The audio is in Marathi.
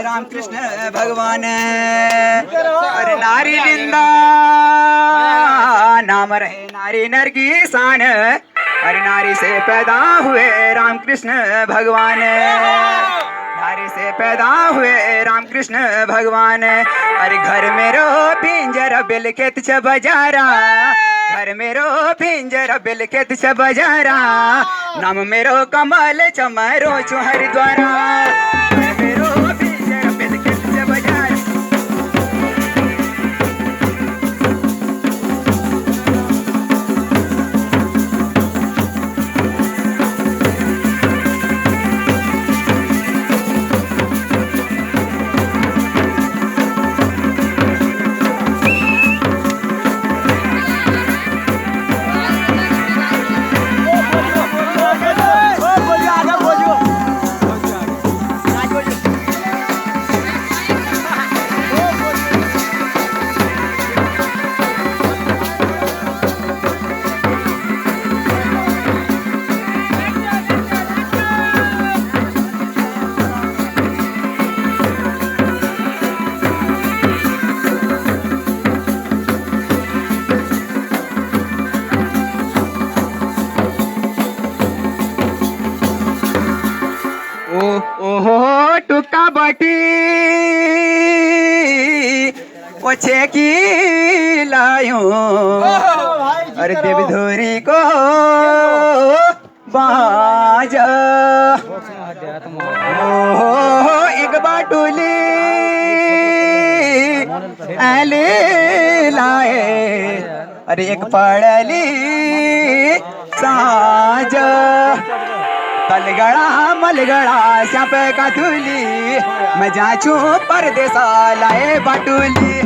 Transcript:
रामकृष्ण भगवान अरे नारी निंदा नाम रहे नारी नर की शान अरे नारी से पैदा हुए रामकृष्ण भगवान नारी से पैदा हुए रामकृष्ण भगवान अरे घर मेरो पिंजर बिल खेत छ बजारा घर मेरो पिंजर बिल खेत छ बजारा नाम मेरो कमल चमरो छु हरिद्वारा मेरो पिंजर बिल खेत छ बजारा टुका बटी ओछे की लायूं अरे देवधुरी को बाजा एक बाटुली आले लाए अरे एक पड़ली साजा तलगड़ा मलगड़ा श्याप का धुली मैं जाचू परदेसा लाए बाटुली